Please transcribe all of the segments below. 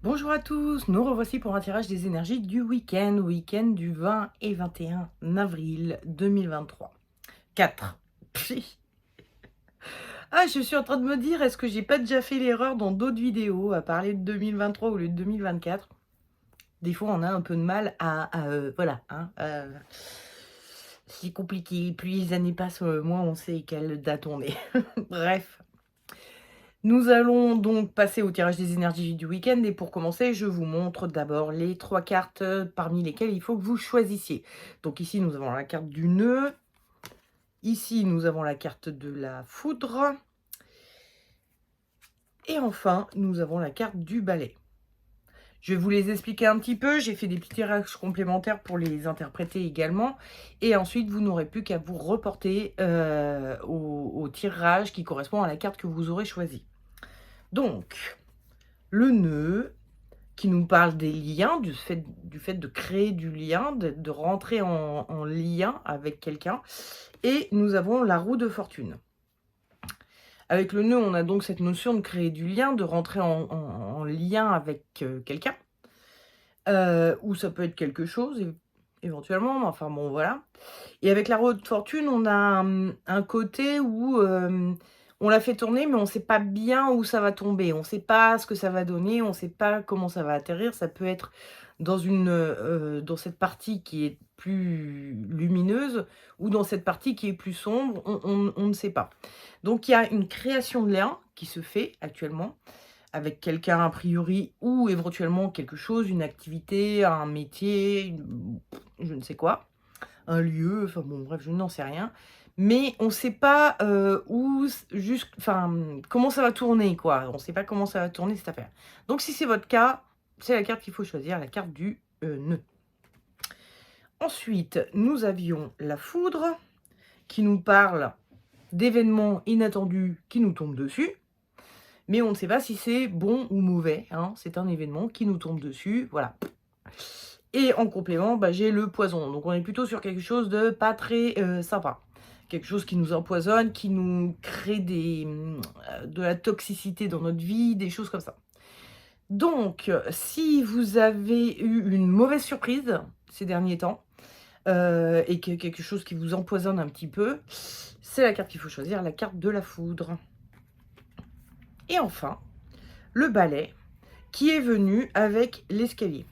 Bonjour à tous, nous revoici pour un tirage des énergies du week-end du 20 et 21 avril 2023. 4. Pfi. Ah, je suis en train de me dire, est-ce que j'ai pas déjà fait l'erreur dans d'autres vidéos à parler de 2023 au lieu de 2024? Des fois, on a un peu de mal voilà, hein, c'est compliqué. Plus les années passent, moins on sait quelle date on est. Bref. Nous allons donc passer au tirage des énergies du week-end et pour commencer, je vous montre d'abord les 3 cartes, parmi lesquelles il faut que vous choisissiez. Donc ici, nous avons la carte du nœud, ici, nous avons la carte de la foudre et enfin, nous avons la carte du balai. Je vais vous les expliquer un petit peu, j'ai fait des petits tirages complémentaires pour les interpréter également et ensuite, vous n'aurez plus qu'à vous reporter, au tirage qui correspond à la carte que vous aurez choisie. Donc, le nœud qui nous parle des liens, du fait de créer du lien, de rentrer en lien avec quelqu'un et nous avons la roue de fortune. Avec le nœud, on a donc cette notion de créer du lien, de rentrer en lien avec, quelqu'un, ou ça peut être quelque chose éventuellement, mais enfin bon, voilà. Et avec la roue de fortune, on a, un côté où, on la fait tourner, mais on ne sait pas bien où ça va tomber. On ne sait pas ce que ça va donner, on ne sait pas comment ça va atterrir. Ça peut être dans cette partie qui est plus lumineuse ou dans cette partie qui est plus sombre, on ne sait pas. Donc il y a une création de lien qui se fait actuellement avec quelqu'un a priori ou éventuellement quelque chose, une activité, un métier, je ne sais quoi. Un lieu, enfin bon bref, je n'en sais rien. Mais on ne sait pas, où s jusqu enfin, comment ça va tourner quoi. On ne sait pas comment ça va tourner cette affaire. Donc si c'est votre cas, c'est la carte qu'il faut choisir, la carte du, nœud. Ensuite, nous avions la foudre qui nous parle d'événements inattendus qui nous tombent dessus, mais on ne sait pas si c'est bon ou mauvais, hein. C'est un événement qui nous tombe dessus, voilà. Et en complément, bah, j'ai le poison. Donc on est plutôt sur quelque chose de pas très, sympa. Quelque chose qui nous empoisonne, qui nous crée de la toxicité dans notre vie, des choses comme ça. Donc, si vous avez eu une mauvaise surprise ces derniers temps, et que quelque chose qui vous empoisonne un petit peu, c'est la carte qu'il faut choisir, la carte de la foudre. Et enfin, le balai qui est venu avec l'escalier.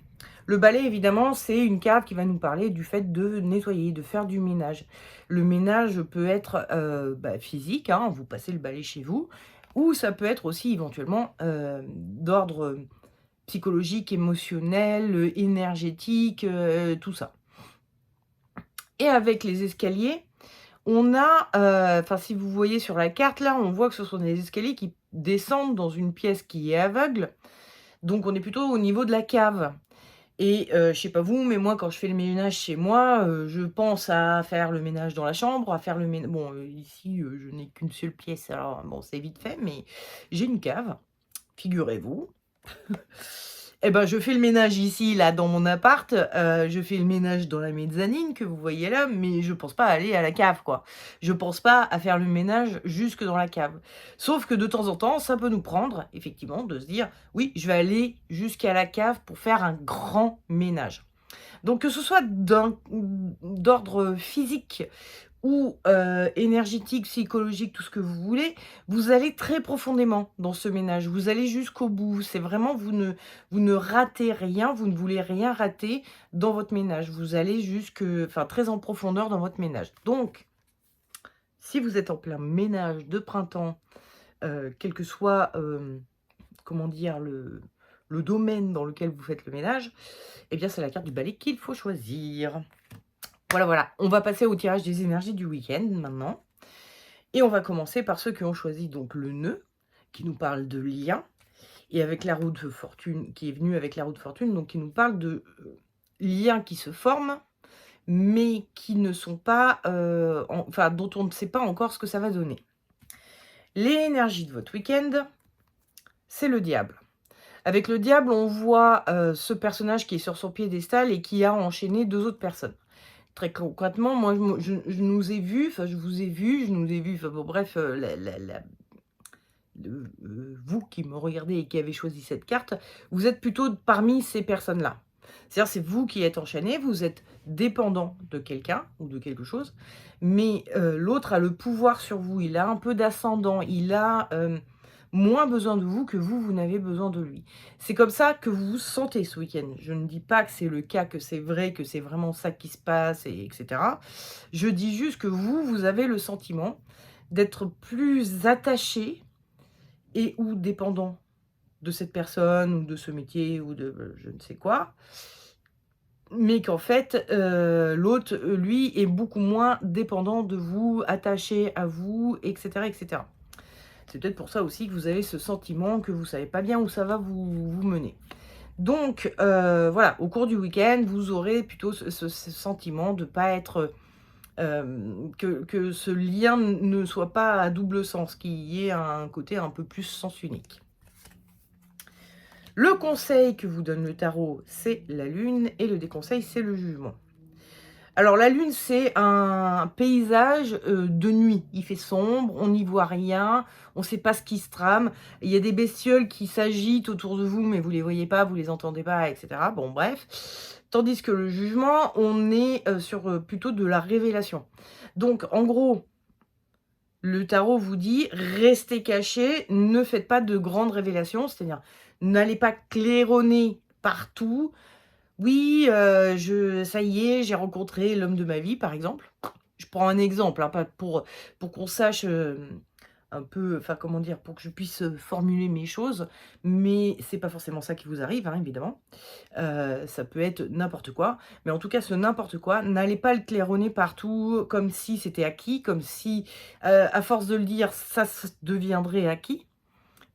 Le balai, évidemment, c'est une carte qui va nous parler du fait de nettoyer, de faire du ménage. Le ménage peut être physique, hein, vous passez le balai chez vous, ou ça peut être aussi éventuellement d'ordre psychologique, émotionnel, énergétique, tout ça. Et avec les escaliers, on a, enfin si vous voyez sur la carte là, on voit que ce sont des escaliers qui descendent dans une pièce qui est aveugle, donc on est plutôt au niveau de la cave. Et je sais pas vous, mais moi quand je fais le ménage chez moi, je pense à faire le ménage dans la chambre, à faire le ménage. Bon, ici, je n'ai qu'une seule pièce, alors bon, c'est vite fait, mais j'ai une cave, figurez-vous. Et ben, je fais le ménage ici, là, dans mon appart, je fais le ménage dans la mezzanine que vous voyez là, mais je pense pas aller à la cave, quoi. Je pense pas à faire le ménage jusque dans la cave. Sauf que de temps en temps, ça peut nous prendre, effectivement, de se dire: «Oui, je vais aller jusqu'à la cave pour faire un grand ménage». Donc que ce soit d'ordre physique ou énergétique, psychologique, tout ce que vous voulez, vous allez très profondément dans ce ménage. Vous allez jusqu'au bout. C'est vraiment vous ne ratez rien, vous ne voulez rien rater dans votre ménage. Vous allez très en profondeur dans votre ménage. Donc, si vous êtes en plein ménage de printemps, quel que soit, comment dire? Le domaine dans lequel vous faites le ménage, eh bien, c'est la carte du balai qu'il faut choisir. Voilà, voilà. On va passer au tirage des énergies du week-end maintenant. Et on va commencer par ceux qui ont choisi donc le nœud, qui nous parle de lien, et avec la roue de fortune, qui est venue avec la roue de fortune, donc qui nous parle de liens qui se forment, mais qui ne sont pas, enfin, dont on ne sait pas encore ce que ça va donner. L'énergie de votre week-end, c'est le diable. Avec le diable, on voit ce personnage qui est sur son piédestal et qui a enchaîné 2 autres personnes. Très concrètement, moi, je nous ai vus, enfin, je vous ai vus, je nous ai vus, enfin bon bref, vous qui me regardez et qui avez choisi cette carte, vous êtes plutôt parmi ces personnes-là. C'est-à-dire, c'est vous qui êtes enchaîné, vous êtes dépendant de quelqu'un ou de quelque chose, mais l'autre a le pouvoir sur vous, il a un peu d'ascendant, il a, moins besoin de vous que vous n'avez besoin de lui. C'est comme ça que vous vous sentez ce week-end. Je ne dis pas que c'est le cas, que c'est vrai, que c'est vraiment ça qui se passe et etc. Je dis juste que vous avez le sentiment d'être plus attaché et ou dépendant de cette personne ou de ce métier ou de je ne sais quoi, mais qu'en fait, l'autre, lui, est beaucoup moins dépendant de vous, attaché à vous et cetera et cetera. C'est peut-être pour ça aussi que vous avez ce sentiment que vous savez pas bien où ça va vous mener. Donc voilà, au cours du week-end, vous aurez plutôt ce sentiment de pas être, que ce lien ne soit pas à double sens, qu'il y ait un côté un peu plus sens unique. Le conseil que vous donne le tarot, c'est la lune et le déconseil, c'est le jugement. Alors la lune, c'est un paysage, de nuit. Il fait sombre, on n'y voit rien, on ne sait pas ce qui se trame. Il y a des bestioles qui s'agitent autour de vous, mais vous les voyez pas, vous les entendez pas et cetera. Bon bref. Tandis que le jugement, on est, sur, plutôt de la révélation. Donc en gros, le tarot vous dit: «Restez cachés, ne faites pas de grandes révélations», c'est-à-dire n'allez pas claironner partout. Oui, ça y est, j'ai rencontré l'homme de ma vie, par exemple. Je prends un exemple, hein, pas pour qu'on sache, un peu, enfin, comment dire? Pour que je puisse, formuler mes choses, mais c'est pas forcément ça qui vous arrive, hein, évidemment. Ça peut être n'importe quoi, mais en tout cas, ce n'importe quoi, n'allez pas le claironner partout comme si c'était acquis, comme si, à force de le dire, ça deviendrait acquis.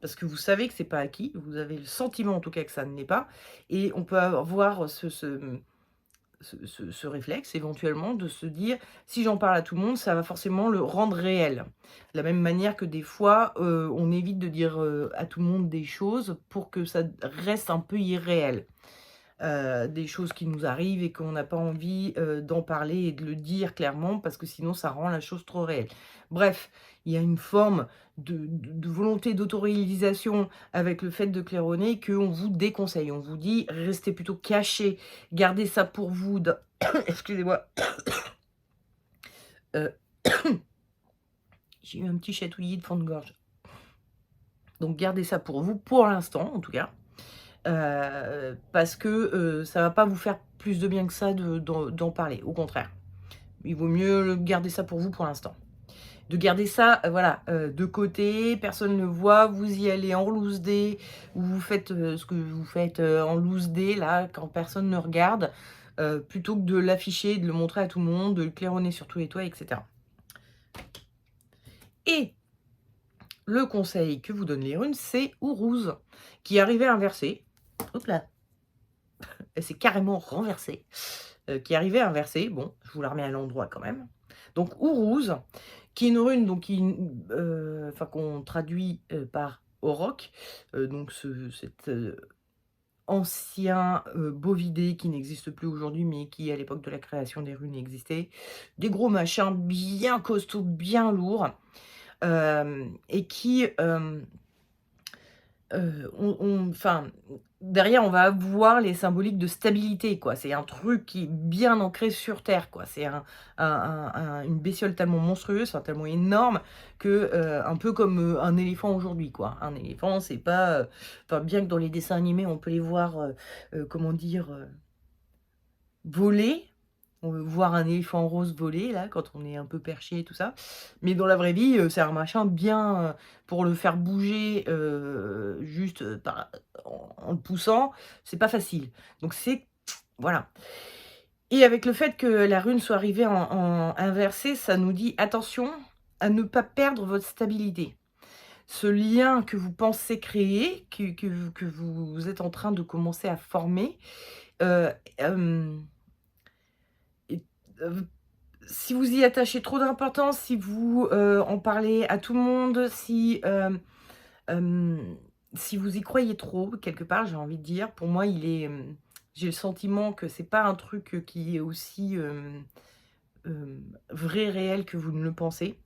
Parce que vous savez que c'est pas acquis, vous avez le sentiment en tout cas que ça ne l'est pas et on peut avoir ce réflexe éventuellement de se dire: «Si j'en parle à tout le monde, ça va forcément le rendre réel». De la même manière que des fois, on évite de dire, à tout le monde des choses pour que ça reste un peu irréel. Des choses qui nous arrivent et qu'on n'a pas envie, d'en parler et de le dire clairement parce que sinon ça rend la chose trop réelle. Bref, il y a une forme de volonté d'autoréalisation avec le fait de claironner qu'on vous déconseille. On vous dit: «Restez plutôt cachés, gardez ça pour vous dans» excusez-moi, heu, j'ai eu un petit chatouillis de fond de gorge. Donc gardez ça pour vous, pour l'instant en tout cas. Parce que, ça va pas vous faire plus de bien que ça d'en parler, au contraire. Il vaut mieux garder ça pour vous pour l'instant. De garder ça, voilà, de côté, personne ne le voit, vous y allez en loose day, vous faites, ce que vous faites, en loose day là, quand personne ne regarde, plutôt que de l'afficher, de le montrer à tout le monde, de le claironner sur tous les toits et cetera. Et le conseil que vous donnent les runes, c'est Ourouse, qui arrivait inversé. Hop là! Elle s'est carrément renversée, qui arrivait inversée. Bon, je vous la remets à l'endroit quand même. Donc Ourouse, qui est une rune donc enfin qu'on traduit, par auroch, donc cet, ancien, bovidé qui n'existe plus aujourd'hui, mais qui à l'époque de la création des runes existait. Des gros machins bien costauds, bien lourds, et qui, enfin, derrière, on va avoir les symboliques de stabilité, quoi. C'est un truc qui est bien ancré sur terre, quoi. C'est une bestiole tellement monstrueuse, enfin tellement énorme que, un peu comme, un éléphant aujourd'hui, quoi. Un éléphant, c'est pas, enfin bien que dans les dessins animés, on peut les voir, comment dire? Voler. On veut voir un éléphant rose voler là, quand on est un peu perché et tout ça. Mais dans la vraie vie, c'est un machin bien, pour le faire bouger, juste, en le poussant, c'est pas facile. Donc c'est voilà. Et avec le fait que la rune soit arrivée en inversée, ça nous dit: «Attention à ne pas perdre votre stabilité». Ce lien que vous pensez créer, que vous êtes en train de commencer à former, heu, hem et si vous y attachez trop d'importance, si vous, en parlez à tout le monde, hem, si vous y croyez trop, quelque part, j'ai envie de dire, pour moi, j'ai le sentiment que c'est pas un truc, qui est aussi, vrai, réel que vous ne le pensez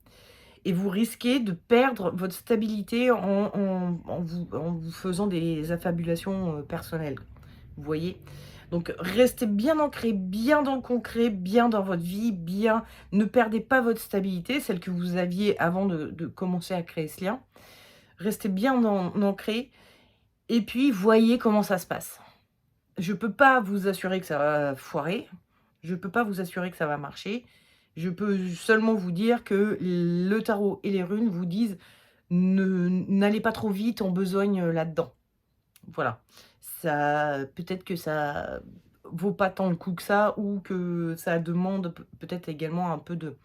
et vous risquez de perdre votre stabilité en vous faisant des affabulations, personnelles. Vous voyez? Donc restez bien ancré, bien dans le concret, bien dans votre vie, bien ne perdez pas votre stabilité, celle que vous aviez avant de commencer à créer ce lien. Restez bien ancré et puis voyez comment ça se passe. Je peux pas vous assurer que ça va foirer, je peux pas vous assurer que ça va marcher. Je peux seulement vous dire que le tarot et les runes vous disent: N'allez pas trop vite en besogne, là-dedans». Voilà. Ça peut-être que ça vaut pas tant le coup que ça ou que ça demande peut-être également un peu de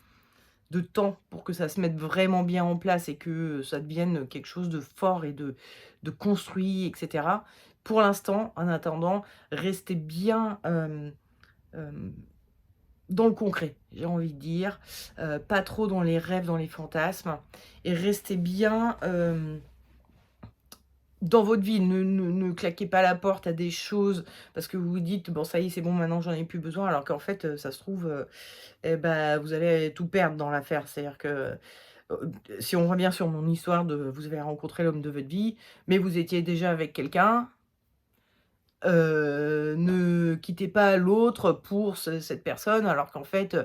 temps pour que ça se mette vraiment bien en place et que ça devienne quelque chose de fort et de construit et cetera. Pour l'instant, en attendant, restez bien, hem, dans le concret, j'ai envie de dire, pas trop dans les rêves, dans les fantasmes et restez bien, dans votre vie. Ne claquez pas la porte à des choses parce que vous vous dites: «Bon ça y est, c'est bon, maintenant j'en ai plus besoin», alors qu'en fait, ça se trouve, et bah, vous allez tout perdre dans l'affaire. C'est-à-dire que, si on revient sur mon histoire de vous avez rencontré l'homme de votre vie, mais vous étiez déjà avec quelqu'un, ne quittez pas l'autre pour cette personne alors qu'en fait,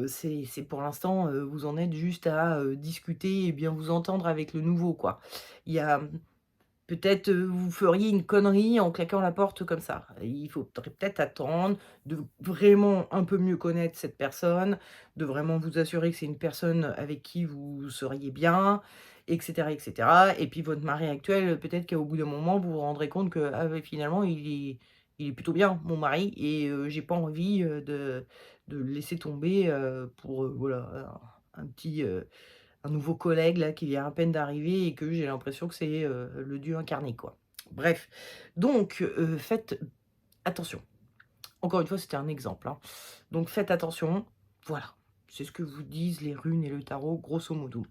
c'est pour l'instant, vous en êtes juste à, discuter et bien vous entendre avec le nouveau, quoi. Il y a peut-être, vous feriez une connerie en claquant la porte comme ça. Il faudrait peut-être attendre de vraiment un peu mieux connaître cette personne, de vraiment vous assurer que c'est une personne avec qui vous seriez bien et cetera et cetera. Et puis votre mari actuel, peut-être qu'au bout d'un moment, vous vous rendrez compte que: «Ah ouais, finalement, il est plutôt bien mon mari et j'ai pas envie, de le laisser tomber, pour, voilà, un petit, un nouveau collègue là qui vient à peine d'arriver et que j'ai l'impression que c'est, le dieu incarné, quoi». Bref, donc faites attention. Encore une fois, c'était un exemple, hein. Donc faites attention, voilà. C'est ce que vous disent les runes et le tarot, grosso modo.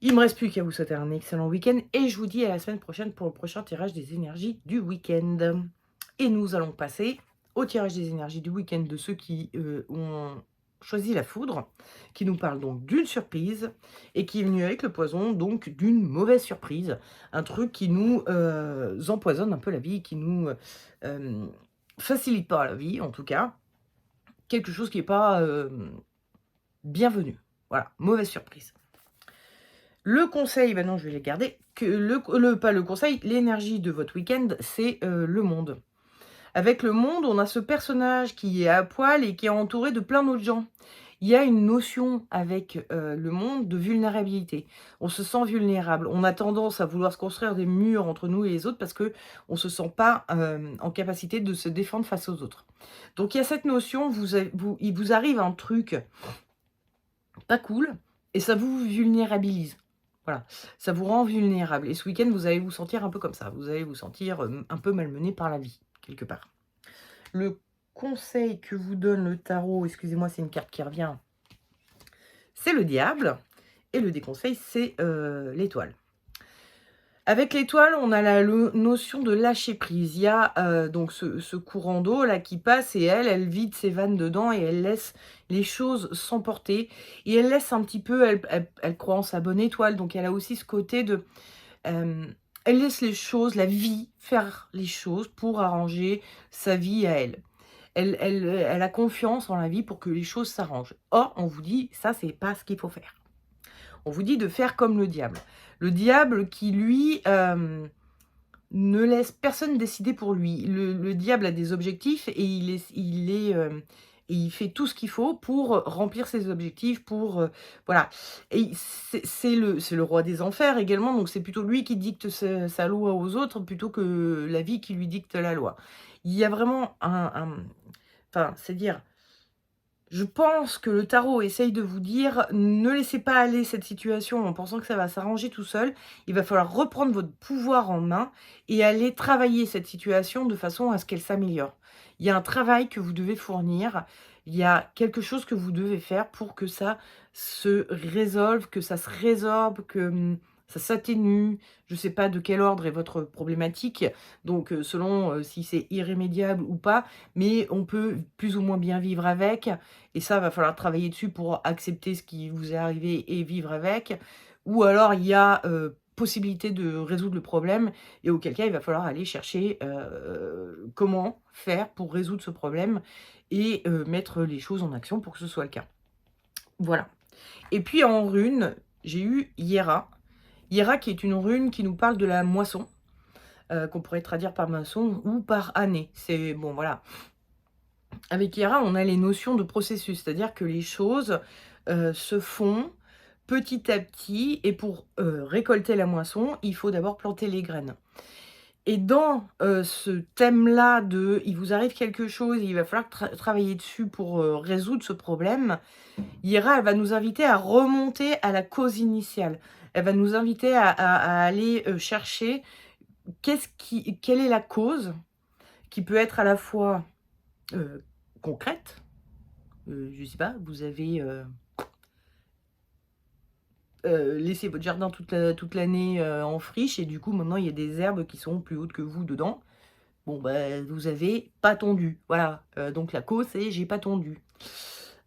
Il me reste plus qu'à vous souhaiter un excellent week-end et je vous dis à la semaine prochaine pour le prochain tirage des énergies du week-end. Et nous allons passer au tirage des énergies du week-end de ceux qui, ont choisi la foudre, qui nous parle donc d'une surprise et qui est venu avec le poison, donc d'une mauvaise surprise. Un truc qui nous, empoisonne un peu la vie, qui nous, facilite pas la vie en tout cas. Quelque chose qui est pas, bienvenu. Voilà, mauvaise surprise. Le conseil, bah non, je vais les garder, que le pas le conseil, l'énergie de votre week-end, c'est, le monde. Avec le monde, on a ce personnage qui est à poil et qui est entouré de plein d'autres gens. Il y a une notion avec, le monde de vulnérabilité. On se sent vulnérable. On a tendance à vouloir se construire des murs entre nous et les autres parce qu'on ne se sent pas, en capacité de se défendre face aux autres. Donc il y a cette notion, il vous arrive un truc pas cool et ça vous vulnérabilise. Voilà, ça vous rend vulnérable et ce week-end, vous allez vous sentir un peu comme ça. Vous allez vous sentir, un peu malmené par la vie, quelque part. Le conseil que vous donne le tarot, excusez-moi, c'est une carte qui revient, c'est le diable et le déconseil, c'est, l'étoile. Avec l'étoile, on a la notion de lâcher prise. Il y a, donc ce courant d'eau là qui passe et elle vide ses vannes dedans et elle laisse les choses s'emporter et elle laisse un petit peu elle croit en sa bonne étoile, donc elle a aussi ce côté de, elle laisse les choses, la vie, faire les choses pour arranger sa vie à elle. Elle a confiance en la vie pour que les choses s'arrangent. Or, on vous dit: «Ça, c'est pas ce qu'il faut faire». On vous dit de faire comme le diable. Le diable qui, lui, ne laisse personne décider pour lui. Le diable a des objectifs et et il fait tout ce qu'il faut pour remplir ses objectifs, pour, voilà. Et c'est le roi des enfers également, donc c'est plutôt lui qui dicte sa loi aux autres plutôt que la vie qui lui dicte la loi. Il y a vraiment enfin, c'est dire, je pense que le tarot essaye de vous dire: «Ne laissez pas aller cette situation en pensant que ça va s'arranger tout seul. Il va falloir reprendre votre pouvoir en main et aller travailler cette situation de façon à ce qu'elle s'améliore». Il y a un travail que vous devez fournir, il y a quelque chose que vous devez faire pour que ça se résolve, que ça se résorbe, que, ça s'atténue. Je ne sais pas de quel ordre est votre problématique, donc selon si c'est irrémédiable ou pas, mais on peut plus ou moins bien vivre avec et ça, va falloir travailler dessus pour accepter ce qui vous est arrivé et vivre avec. Ou alors il y a, possibilité de résoudre le problème et auquel cas il va falloir aller chercher, comment faire pour résoudre ce problème et mettre les choses en action pour que ce soit le cas. Voilà. Et puis en rune, j'ai eu Hiera. Hiera qui est une rune qui nous parle de la moisson, qu'on pourrait traduire par moisson ou par année. C'est bon, voilà. Avec Hiera, on a les notions de processus, c'est-à-dire que les choses se font petit à petit et pour récolter la moisson, il faut d'abord planter les graines. Et dans ce thème-là de il vous arrive quelque chose, il va falloir travailler dessus pour résoudre ce problème, Hiera, elle va nous inviter à remonter à la cause initiale. Elle va nous inviter à aller chercher quelle est la cause qui peut être à la fois concrète. Je ne sais pas, vous avez laissé votre jardin toute l'année en friche et du coup maintenant il y a des herbes qui sont plus hautes que vous dedans. Bon, ben, vous avez pas tondu. Voilà. Donc la cause, c'est j'ai pas tondu.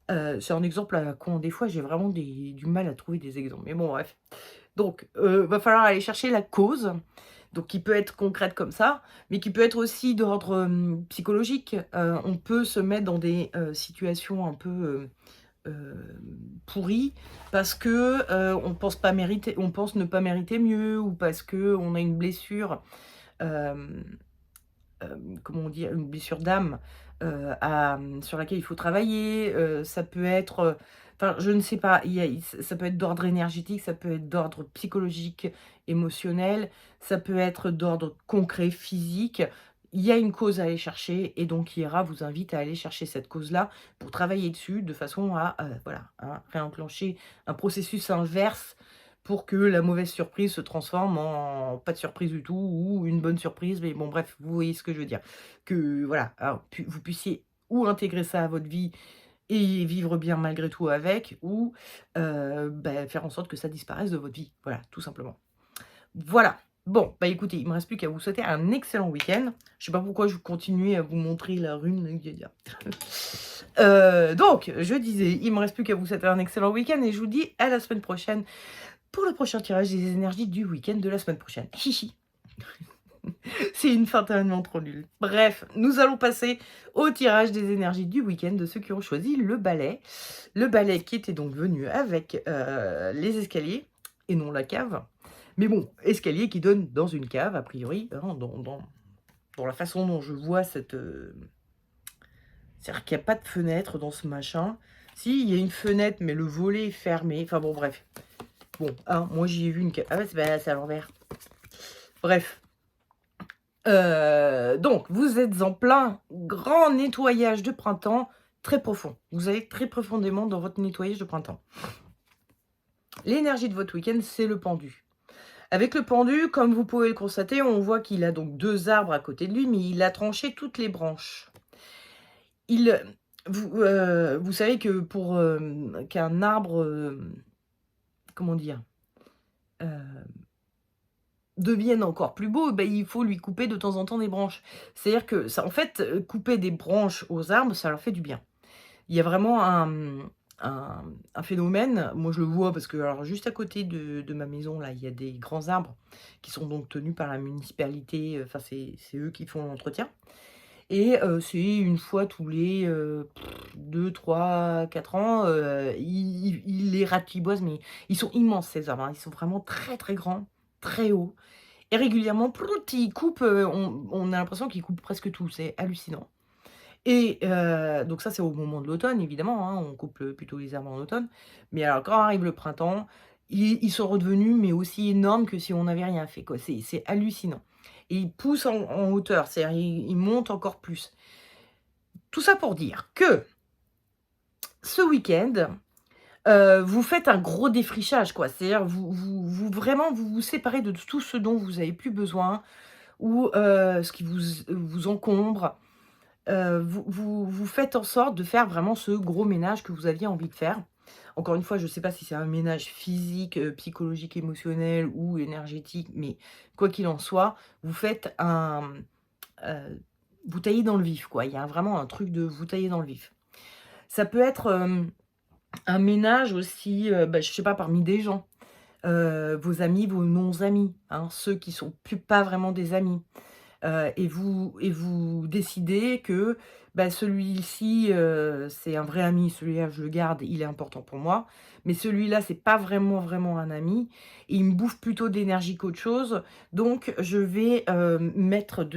C'est un exemple à la con. Des fois, j'ai vraiment du mal à trouver des exemples. Mais bon, bref. Donc, va falloir aller chercher la cause. Donc, qui peut être concrète comme ça, mais qui peut être aussi d'ordre psychologique. On peut se mettre dans des situations un peu pourries parce que on pense ne pas mériter mieux ou parce que on a une blessure. Comment dire? Une blessure d'âme, sur laquelle il faut travailler, ça peut être, enfin, je ne sais pas, il y a ça peut être d'ordre énergétique, ça peut être d'ordre psychologique, émotionnel, ça peut être d'ordre concret, physique. Il y a une cause à aller chercher et donc Hiera vous invite à aller chercher cette cause-là pour travailler dessus de façon à, voilà, à réenclencher un processus inverse pour que la mauvaise surprise se transforme en pas de surprise du tout ou une bonne surprise. Mais bon, bref, vous voyez ce que je veux dire. Que voilà, alors, vous puissiez ou intégrer ça à votre vie et vivre bien malgré tout avec, ou bah, faire en sorte que ça disparaisse de votre vie. Voilà, tout simplement. Voilà. Bon, bah écoutez, il me reste plus qu'à vous souhaiter un excellent week-end. Je sais pas pourquoi je continue à vous montrer la rune. Donc, je disais, il me reste plus qu'à vous souhaiter un excellent week-end et je vous dis à la semaine prochaine pour le prochain tirage des énergies du week-end de la semaine prochaine. Chichi. C'est une fin tellement trop nulle. Bref, nous allons passer au tirage des énergies du week-end de ceux qui ont choisi le balai. Le balai qui était donc venu avec les escaliers et non la cave. Mais bon, escalier qui donne dans une cave, a priori, hein, dans la façon dont je vois cette... C'est-à-dire qu'il n'y a pas de fenêtre dans ce machin. Si, il y a une fenêtre, mais le volet est fermé. Enfin bon, bref. Bon, hein, moi j'y ai vu une cave. Ah ouais, c'est à l'envers. Bref. Donc, vous êtes en plein grand nettoyage de printemps, très profond. Vous allez très profondément dans votre nettoyage de printemps. L'énergie de votre week-end, c'est le pendu. Avec le pendu, comme vous pouvez le constater, on voit qu'il a donc 2 arbres à côté de lui, mais il a tranché toutes les branches. Vous savez que pour qu'un arbre, comment dire, devienne encore plus beau, ben, il faut lui couper de temps en temps des branches. C'est-à-dire que ça, en fait, couper des branches aux arbres, ça leur fait du bien. Il y a vraiment un phénomène, moi je le vois parce que alors juste à côté de ma maison, là, il y a des grands arbres qui sont donc tenus par la municipalité, enfin c'est eux qui font l'entretien et c'est une fois tous les 2, 3, 4 ans, ils les ratiboisent, mais ils sont immenses ces arbres, hein. Ils sont vraiment très, très grands, très hauts et régulièrement, plout, ils coupent, on a l'impression qu'ils coupent presque tout, c'est hallucinant. Et donc ça, c'est au moment de l'automne évidemment, hein, on coupe, plutôt les arbres en automne. Mais alors quand arrive le printemps, ils sont redevenus, mais aussi énormes que si on n'avait rien fait, quoi. C'est hallucinant. Et ils poussent en hauteur, c'est-à-dire ils montent encore plus. Tout ça pour dire que ce week-end, vous faites un gros défrichage, quoi. C'est-à-dire vous vraiment vous séparez de tout ce dont vous avez plus besoin ou ce qui vous encombre. Vous faites en sorte de faire vraiment ce gros ménage que vous aviez envie de faire. Encore une fois, je ne sais pas si c'est un ménage physique, psychologique, émotionnel ou énergétique, mais quoi qu'il en soit, vous faites vous taillez dans le vif, quoi. Il y a vraiment un truc de vous tailler dans le vif. Ça peut être, un ménage aussi, bah, je sais pas, parmi des gens, vos amis, vos non-amis, hein, ceux qui sont plus pas vraiment des amis. Et vous décidez que, bah, celui-ci, c'est un vrai ami, celui-là je le garde, il est important pour moi. Mais celui-là, c'est pas vraiment, vraiment un ami et il me bouffe plutôt d'énergie qu'autre chose. Donc je vais, mettre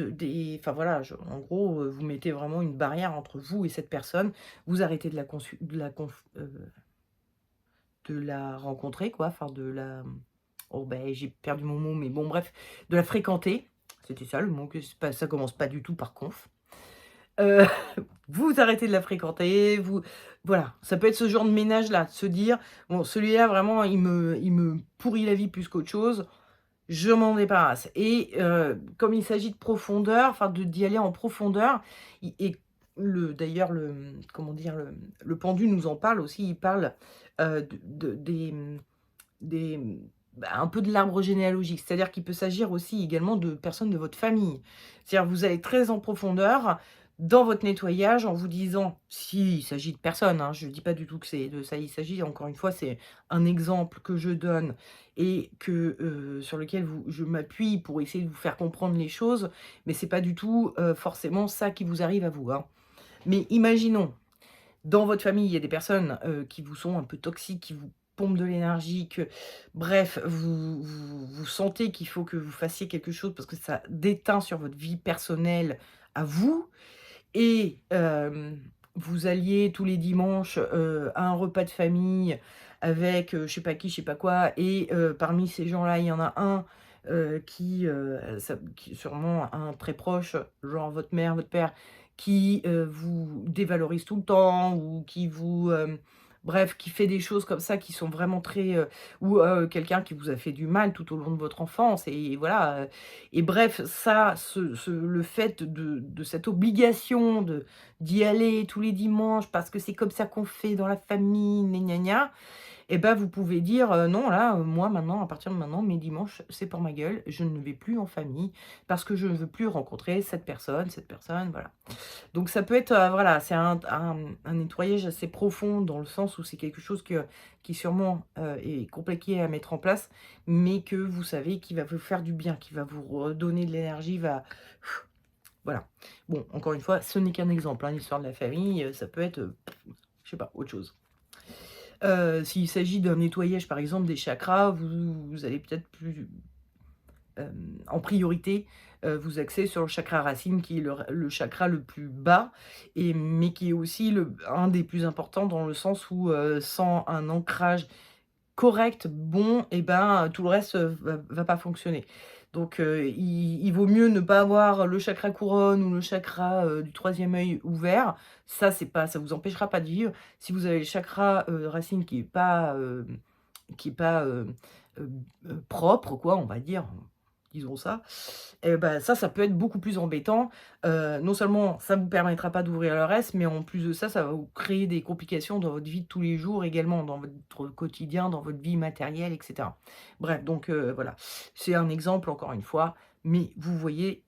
enfin voilà, en gros, vous mettez vraiment une barrière entre vous et cette personne. Vous arrêtez de la rencontrer quoi, enfin oh ben j'ai perdu mon mot, mais bon bref, de la fréquenter. C'était ça le mot, que c'est pas ça commence pas du tout par conf. Heu, vous arrêtez de la fréquenter, voilà, ça peut être ce genre de ménage-là, de se dire: «Bon celui-là vraiment il me pourrit la vie plus qu'autre chose, je m'en débarrasse» et comme il s'agit de profondeur, enfin d'y aller en profondeur, et d'ailleurs comment dire? Le pendu nous en parle aussi, il parle, des bah, un peu de l'arbre généalogique. C'est-à-dire qu'il peut s'agir aussi également de personnes de votre famille. C'est-à-dire vous allez très en profondeur dans votre nettoyage en vous disant s'il s'agit de personnes, hein, je ne dis pas du tout que c'est de ça il s'agit, encore une fois, c'est un exemple que je donne et sur lequel je m'appuie pour essayer de vous faire comprendre les choses, mais c'est pas du tout, forcément ça qui vous arrive à vous, hein. Mais imaginons dans votre famille, il y a des personnes, qui vous sont un peu toxiques, qui vous pompent de l'énergie, bref, vous sentez qu'il faut que vous fassiez quelque chose parce que ça déteint sur votre vie personnelle à vous et vous alliez tous les dimanches, à un repas de famille avec, je sais pas qui, je sais pas quoi et parmi ces gens-là, il y en a un, qui sûrement un très proche, genre votre mère, votre père, qui, vous dévalorise tout le temps ou qui vous, bref, qui fait des choses comme ça qui sont vraiment très, ou quelqu'un qui vous a fait du mal tout au long de votre enfance et voilà, et bref, ça, le fait de cette obligation d'y aller tous les dimanches parce que c'est comme ça qu'on fait dans la famille, gna gna gna, et ben vous pouvez dire: «Non, là, moi maintenant, à partir de maintenant, mes dimanches, c'est pour ma gueule, je ne vais plus en famille parce que je ne veux plus rencontrer cette personne», voilà. Donc ça peut être, voilà, c'est un nettoyage assez profond dans le sens où c'est quelque chose qui sûrement, est compliqué à mettre en place, mais que vous savez qui va vous faire du bien, qui va vous redonner de l'énergie, voilà. Bon, encore une fois, ce n'est qu'un exemple, hein, l'histoire de la famille, ça peut être, je sais pas, autre chose. S'il s'agit d'un nettoyage, par exemple, des chakras, vous allez peut-être plus, en priorité, vous axer sur le chakra racine qui est le chakra le plus bas mais qui est aussi un des plus importants dans le sens où, sans un ancrage correct, bon et ben, tout le reste, va pas fonctionner. Donc il vaut mieux ne pas avoir le chakra couronne ou le chakra, du troisième œil ouvert. Ça vous empêchera pas de vivre. Si vous avez le chakra, racine qui est pas, propre quoi, on va dire, disons ça, et bah, ça peut être beaucoup plus embêtant. Non seulement ça vous permettra pas d'ouvrir le reste, mais en plus de ça, ça va vous créer des complications dans votre vie de tous les jours également, dans votre quotidien, dans votre vie matérielle et cetera. Bref, donc voilà. C'est un exemple encore une fois, mais vous voyez,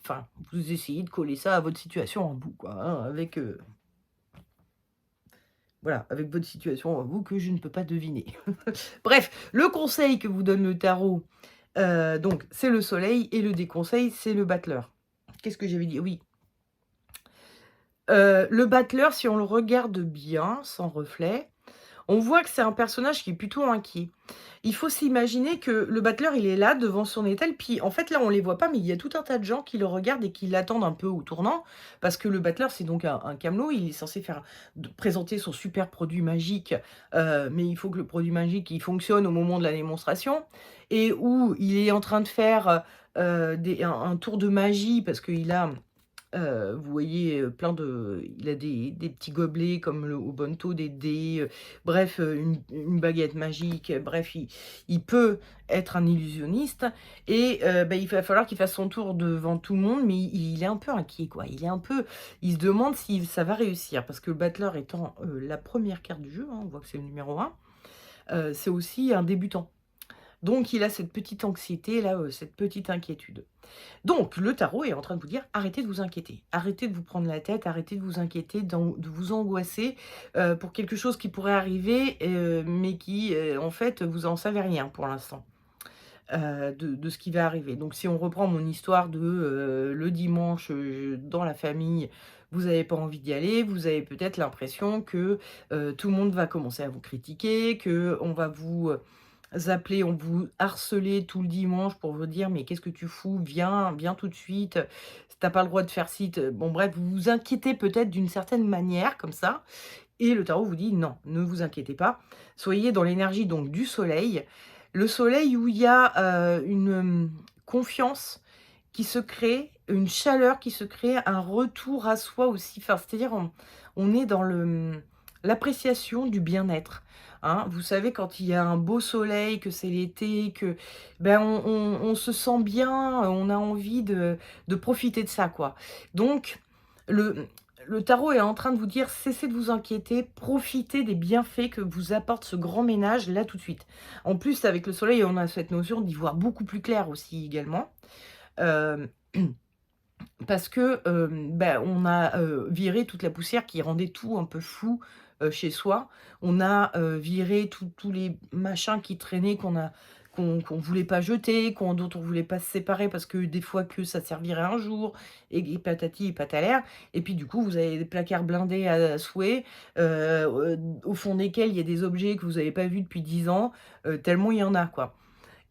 enfin, vous essayez de coller ça à votre situation en bout quoi, hein, avec, voilà, avec votre situation à vous que je ne peux pas deviner. Bref, le conseil que vous donne le tarot, donc c'est le soleil et le déconseil, c'est le battleur. Qu'est-ce que j'avais dit? Oui, le battleur, si on le regarde bien, sans reflet, on voit que c'est un personnage qui est plutôt inquiet. Il faut s'imaginer que le battleur, il est là devant son étal, puis en fait là on les voit pas, mais il y a tout un tas de gens qui le regardent et qui l'attendent un peu au tournant, parce que le battleur c'est donc un camelot, il est censé présenter son super produit magique, mais il faut que le produit magique il fonctionne au moment de la démonstration, et où il est en train de faire un tour de magie parce qu'il a Vous voyez, il a des petits gobelets comme le Ubuntu, des dés, bref, une baguette magique, bref, il peut être un illusionniste et bah, il va falloir qu'il fasse son tour devant tout le monde, mais il est un peu inquiet, quoi. Il se demande si ça va réussir parce que le battleur étant, la première carte du jeu, hein, on voit que c'est le numéro 1, c'est aussi un débutant. Donc il a cette petite anxiété là, cette petite inquiétude. Donc le tarot est en train de vous dire: «Arrêtez de vous inquiéter, arrêtez de vous prendre la tête, arrêtez de vous inquiéter, de vous angoisser, pour quelque chose qui pourrait arriver, mais qui, en fait, vous en savez rien pour l'instant, de ce qui va arriver». Donc si on reprend mon histoire de, le dimanche, dans la famille, vous avez pas envie d'y aller, vous avez peut-être l'impression que, tout le monde va commencer à vous critiquer, qu'on va vous, appeler, on vous harceler tout le dimanche pour vous dire: «Mais qu'est-ce que tu fous? Viens, viens tout de suite, tu pas le droit de faire ci, te» bon bref, vous vous inquiétez peut-être d'une certaine manière comme ça et le tarot vous dit: «Non, ne vous inquiétez pas, soyez dans l'énergie donc du soleil». Le soleil où il y a, confiance qui se crée, une chaleur qui se crée, un retour à soi aussi, enfin, c'est-à-dire on est dans l'appréciation du bien-être, hein. Vous savez quand il y a un beau soleil, que c'est l'été, que, ben, on se sent bien, on a envie de profiter de ça, quoi. Donc le le tarot est en train de vous dire: «Cessez de vous inquiéter, profitez des bienfaits que vous apporte ce grand ménage là, tout de suite». En plus, avec le soleil, on a cette notion d'y voir beaucoup plus clair aussi également. Hem, parce que, bah, on a, viré toute la poussière qui rendait tout un peu flou, chez soi. On a, viré tous les machins qui traînaient qu'on voulait pas jeter, dont on voulait pas se séparer parce que des fois que ça servirait un jour et patati et patalaire et puis du coup, vous avez des placards blindés à souhait, au fond desquels il y a des objets que vous avez pas vus depuis 10 ans, tellement il y en a, quoi.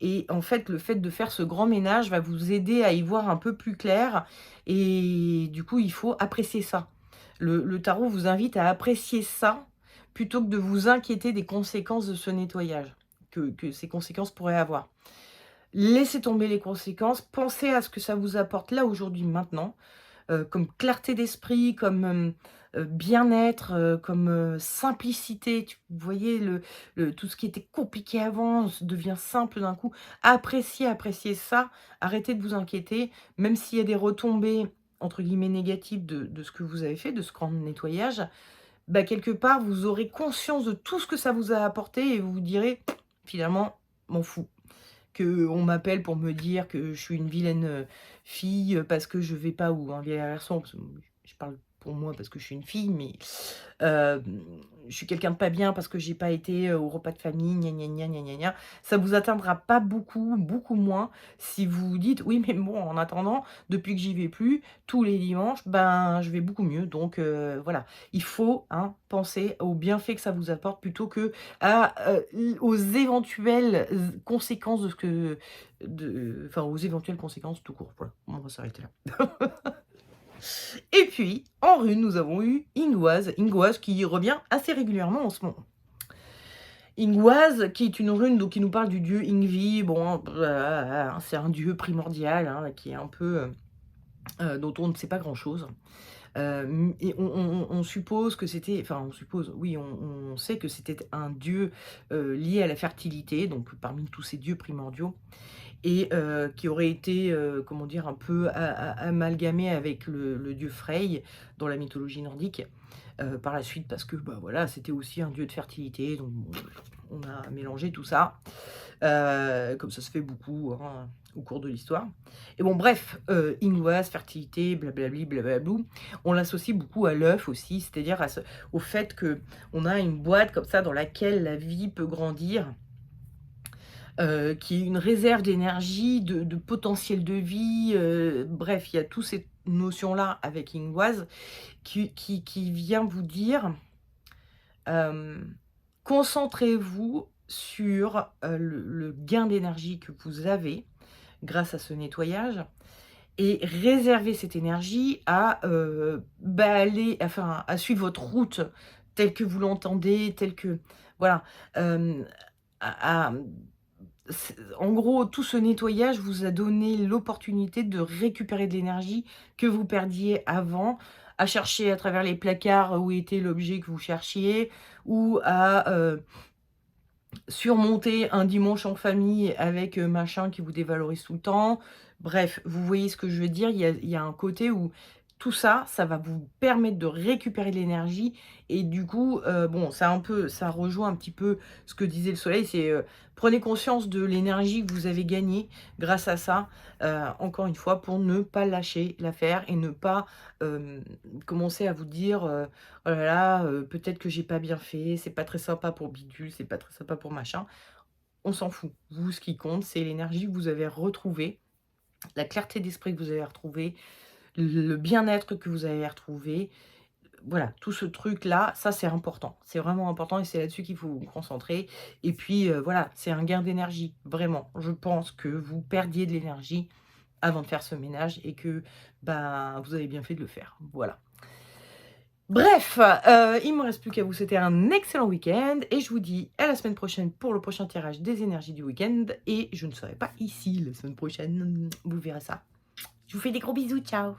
Et en fait, le fait de faire ce grand ménage va vous aider à y voir un peu plus clair et du coup, il faut apprécier ça. Le tarot vous invite à apprécier ça, plutôt que de vous inquiéter des conséquences de ce nettoyage, que ces conséquences pourraient avoir. Laissez tomber les conséquences, pensez à ce que ça vous apporte là, aujourd'hui, maintenant, comme clarté d'esprit, comme, bien-être, comme, simplicité. Vous voyez tout ce qui était compliqué avant devient simple d'un coup. Appréciez ça, arrêtez de vous inquiéter, même s'il y a des retombées entre guillemets «négatives» de ce que vous avez fait, de ce grand nettoyage, bah, quelque part vous aurez conscience de tout ce que ça vous a apporté et vous vous direz: «Finalement, m'en fous». Qu'on m'appelle pour me dire que je suis une vilaine, fille, parce que je vais pas ou un vilain garçon, parce que je parle pour moi parce que je suis une fille, mais hem, je suis quelqu'un de pas bien parce que j'ai pas été, au repas de famille, gna gna gna, gna gna gna. Ça vous atteindra pas beaucoup, beaucoup moins si vous vous dites: «Oui, mais bon, en attendant, depuis que j'y vais plus, tous les dimanches, ben, je vais beaucoup mieux», donc voilà. Il faut, hein, penser aux bienfaits que ça vous apporte plutôt que aux éventuelles conséquences de ce que enfin, aux éventuelles conséquences tout court. Voilà, on va s'arrêter là. Et puis, en rune, nous avons eu Ingwaz qui revient assez régulièrement en ce moment. Ingwaz, qui est une rune donc qui nous parle du dieu Ingvi, bon, c'est un dieu primordial, hein, qui est un peu, dont on ne sait pas grand-chose. Et on suppose que c'était enfin, on suppose, oui, on sait que c'était un dieu, lié à la fertilité, donc parmi tous ces dieux primordiaux et qui aurait été, comment dire? Un peu amalgamé avec le dieu Frey dans la mythologie nordique, par la suite parce que, bah, voilà, c'était aussi un dieu de fertilité, donc bon, on a mélangé tout ça, comme ça se fait beaucoup, hein, au cours de l'histoire et bon bref, Ingwas, fertilité, blablabli, blablablou, on l'associe beaucoup à l'œuf aussi, c'est-à-dire au fait qu'on a une boîte comme ça dans laquelle la vie peut grandir, qui est une réserve d'énergie, de potentiel de vie, bref, il y a tous ces notions-là avec Ingwas qui vient vous dire, hem, concentrez-vous sur, le gain d'énergie que vous avez grâce à ce nettoyage et réservez cette énergie à, bah, à suivre votre route telle que vous l'entendez, telle que voilà, hem, à En gros, tout ce nettoyage vous a donné l'opportunité de récupérer de l'énergie que vous perdiez avant, à chercher à travers les placards où était l'objet que vous cherchiez, ou à surmonter un dimanche en famille avec machin qui vous dévalorise tout le temps. Bref, vous voyez ce que je veux dire? Il y a un côté où tout ça, ça va vous permettre de récupérer de l'énergie et du coup, bon, ça rejoint un petit peu ce que disait le soleil, c'est, prenez conscience de l'énergie que vous avez gagnée grâce à ça, encore une fois, pour ne pas lâcher l'affaire et ne pas, commencer à vous dire, «Oh là là, peut-être que j'ai pas bien fait, c'est pas très sympa pour bidule, c'est pas très sympa pour machin». On s'en fout. Vous, ce qui compte, c'est l'énergie que vous avez retrouvée, la clarté d'esprit que vous avez retrouvée, le bien-être que vous avez retrouvé. Voilà, tout ce truc-là, ça, c'est important. C'est vraiment important et c'est là-dessus qu'il faut vous concentrer et puis, voilà, c'est un gain d'énergie, vraiment. Je pense que vous perdiez de l'énergie avant de faire ce ménage et que, ben, vous avez bien fait de le faire. Voilà. Bref, il me reste plus qu'à vous souhaiter un excellent week-end et je vous dis à la semaine prochaine pour le prochain tirage des énergies du week-end et je ne serai pas ici la semaine prochaine. Vous verrez ça. Je vous fais des gros bisous, ciao.